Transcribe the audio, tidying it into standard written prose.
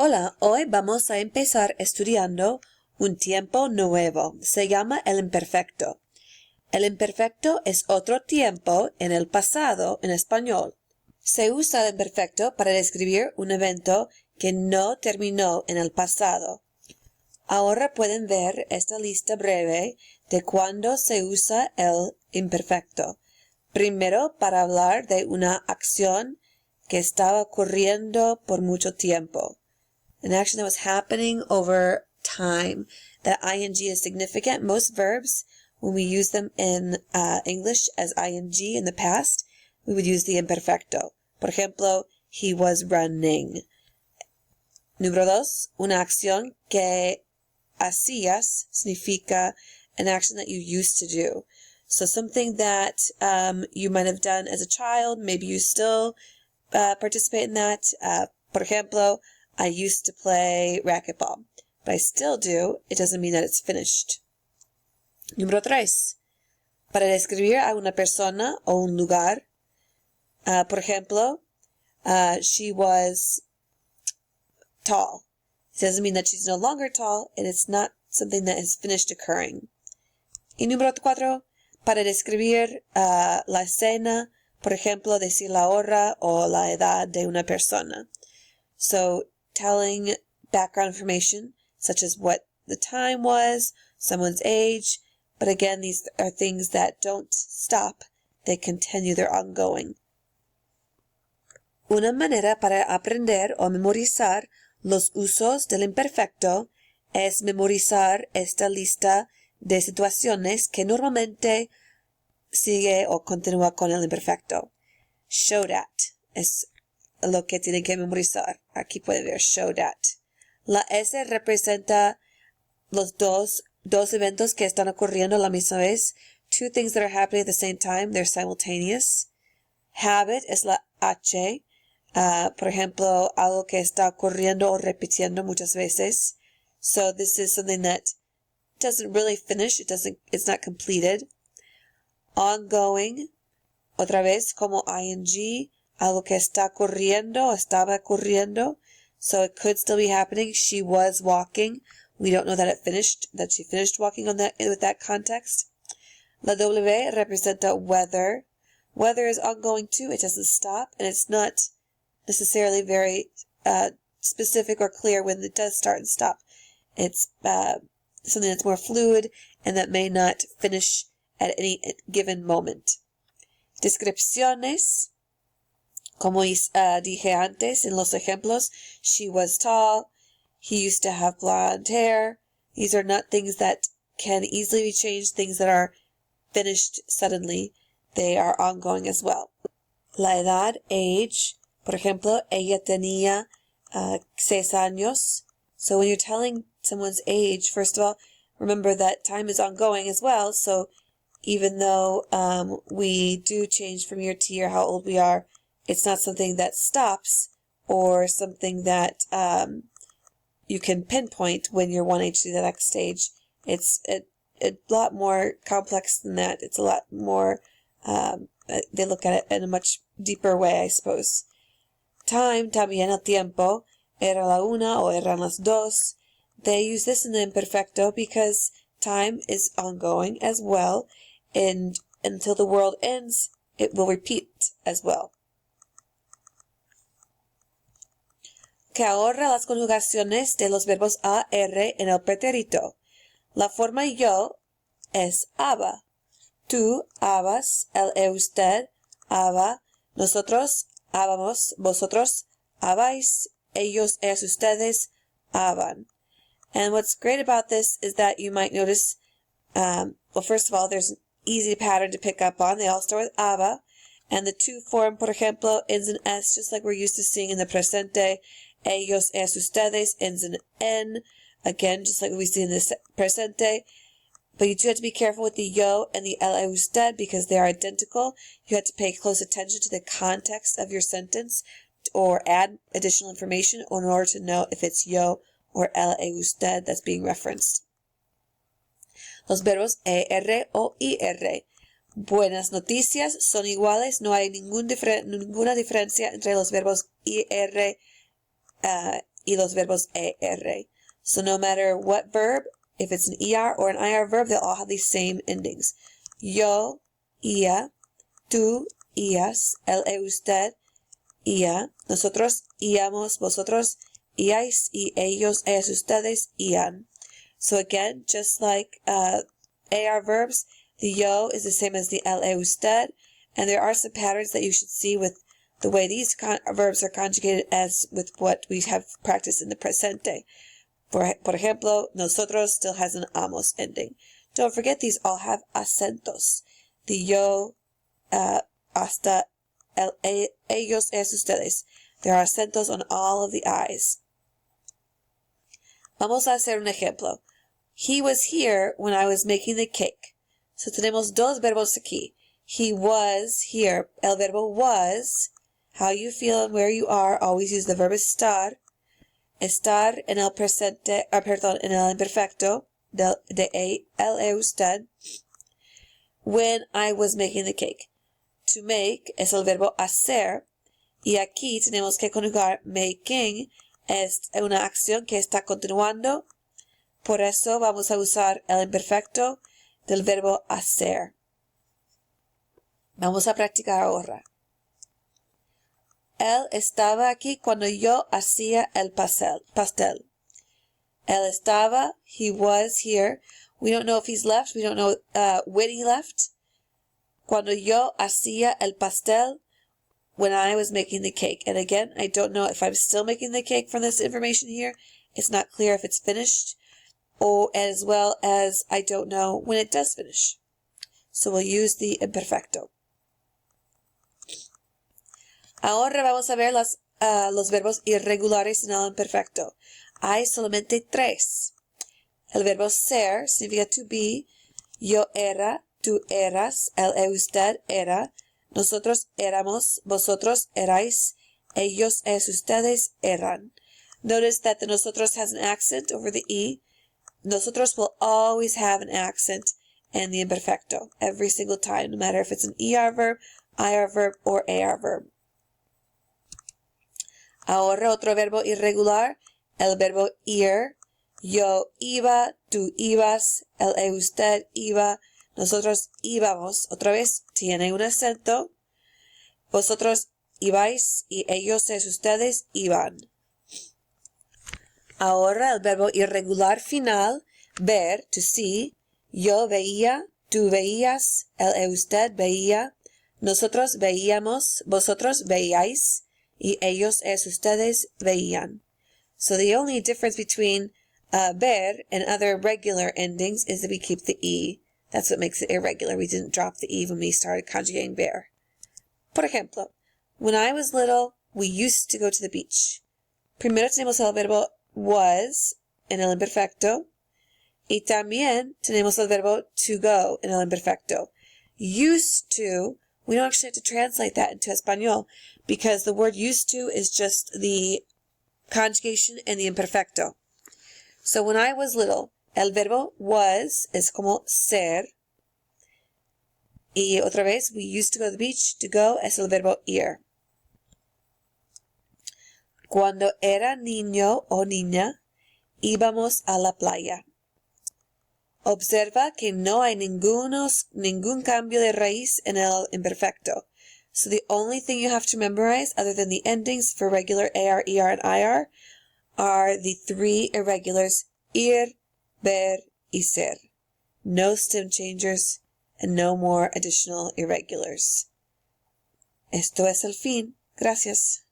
Hola, hoy vamos a empezar estudiando un tiempo nuevo. Se llama el imperfecto. El imperfecto es otro tiempo en el pasado en español. Se usa el imperfecto para describir un evento que no terminó en el pasado. Ahora pueden ver esta lista breve de cuándo se usa el imperfecto. Primero, para hablar de una acción que estaba ocurriendo por mucho tiempo. An action that was happening over time. That ing is significant. Most verbs, when we use them in English as ing in the past, we would use the imperfecto. Por ejemplo, he was running. Número 2, una acción que hacías significa an action that you used to do. So something that you might have done as a child, maybe you still participate in that. Por ejemplo, I used to play racquetball, but I still do. It doesn't mean that it's finished. Número 3. Para describir a una persona o un lugar. Por ejemplo, she was tall. It doesn't mean that she's no longer tall, and it's not something that has finished occurring. Y número 4. Para describir la escena, por ejemplo, decir la hora o la edad de una persona. So, telling background information, such as what the time was, someone's age, but again, these are things that don't stop, they continue, they're ongoing. Una manera para aprender o memorizar los usos del imperfecto es memorizar esta lista de situaciones que normalmente sigue o continúa con el imperfecto. Show that es lo que tienen que memorizar. Aquí pueden ver show that. La S representa los dos eventos que están ocurriendo a la misma vez. Two things that are happening at the same time. They're simultaneous. Habit es la H. Por ejemplo, algo que está ocurriendo o repitiendo muchas veces. So this is something that doesn't really finish. It's not completed. Ongoing. Otra vez como ing. Algo que está ocurriendo, estaba ocurriendo. So it could still be happening. She was walking. We don't know that it finished, that she finished walking on with that context. La W representa weather. Weather is ongoing too. It doesn't stop, and it's not necessarily very specific or clear when it does start and stop. It's something that's more fluid and that may not finish at any given moment. Descripciones. Como dije antes en los ejemplos, she was tall, he used to have blonde hair. These are not things that can easily be changed, things that are finished suddenly. They are ongoing as well. La edad, age. Por ejemplo, ella tenía 6 años. So when you're telling someone's age, first of all, remember that time is ongoing as well. So even though we do change from year to year how old we are, it's not something that stops or something that you can pinpoint when you're one age to the next stage. It's a lot more complex than that. It's a lot more, they look at it in a much deeper way, I suppose. Time, también el tiempo, era la una o eran las dos. They use this in the imperfecto because time is ongoing as well, and until the world ends, it will repeat as well. Que ahorra las conjugaciones de los verbos a, r en el pretérito. La forma yo es aba. Tú, abas, él, usted, aba, nosotros, habamos, vosotros, habáis, ellos, ellas, ustedes, haban. And what's great about this is that you might notice, well, first of all, there's an easy pattern to pick up on. They all start with aba, and the to form, por ejemplo, ends in s, just like we're used to seeing in the presente. Ellos, ellas, ustedes ends in n, again, just like we see in the presente. But you do have to be careful with the yo and the él, usted because they are identical. You have to pay close attention to the context of your sentence or add additional information in order to know if it's yo or él, usted that's being referenced. Los verbos er o ir. Buenas noticias son iguales. No hay ninguna diferencia entre los verbos ir y los verbos ER. So no matter what verb, if it's an ER or an IR verb, they'll all have these same endings. Yo, ia, tú, ias, él, usted, ia, nosotros, íamos, vosotros, iais, y ellos, ellas, ustedes, ian. So again, just like AR verbs, the yo is the same as the él, usted, and there are some patterns that you should see with the way these verbs are conjugated as with what we have practiced in the presente. Por ejemplo, nosotros still has an amos ending. Don't forget these all have acentos. The yo, hasta ellos, es ustedes. There are acentos on all of the I's. Vamos a hacer un ejemplo. He was here when I was making the cake. So tenemos dos verbos aquí. He was here. El verbo was. How you feel and where you are. Always use the verb estar. Estar en el presente, en el imperfecto de él, usted. When I was making the cake. To make es el verbo hacer. Y aquí tenemos que conjugar making. Es una acción que está continuando. Por eso vamos a usar el imperfecto del verbo hacer. Vamos a practicar ahora. Él estaba aquí cuando yo hacía el pastel. Él estaba, he was here. We don't know if he's left. We don't know when he left. Cuando yo hacía el pastel, when I was making the cake. And again, I don't know if I'm still making the cake from this information here. It's not clear if it's finished, or as well as I don't know when it does finish. So we'll use the imperfecto. Ahora vamos a ver los verbos irregulares en el imperfecto. Hay solamente 3. El verbo ser significa to be. Yo era, tú eras, él, usted era. Nosotros éramos, vosotros erais, ellos, ustedes eran. Notice that the nosotros has an accent over the E. Nosotros will always have an accent in the imperfecto every single time, no matter if it's an ER verb, IR verb, or AR verb. Ahora otro verbo irregular, el verbo ir. Yo iba, tú ibas, él, usted iba, nosotros íbamos. Otra vez, tiene un acento. Vosotros ibais y ellos, ustedes iban. Ahora el verbo irregular final, ver, to see. Yo veía, tú veías, él, usted veía, nosotros veíamos, vosotros veíais, y ellos, ustedes veían. So the only difference between ver and other regular endings is that we keep the E. That's what makes it irregular. We didn't drop the E when we started conjugating ver. Por ejemplo, when I was little, we used to go to the beach. Primero tenemos el verbo was en el imperfecto. Y también tenemos el verbo to go en el imperfecto. Used to, we don't actually have to translate that into Espanol because the word used to is just the conjugation in the imperfecto. So when I was little, el verbo was es como ser. Y otra vez, we used to go to the beach. To go es el verbo ir. Cuando era niño o niña, íbamos a la playa. Observa que no hay ningún cambio de raíz en el imperfecto. So the only thing you have to memorize, other than the endings for regular AR, ER, and IR, are the 3 irregulars, ir, ver, y ser. No stem changers, and no more additional irregulars. Esto es el fin. Gracias.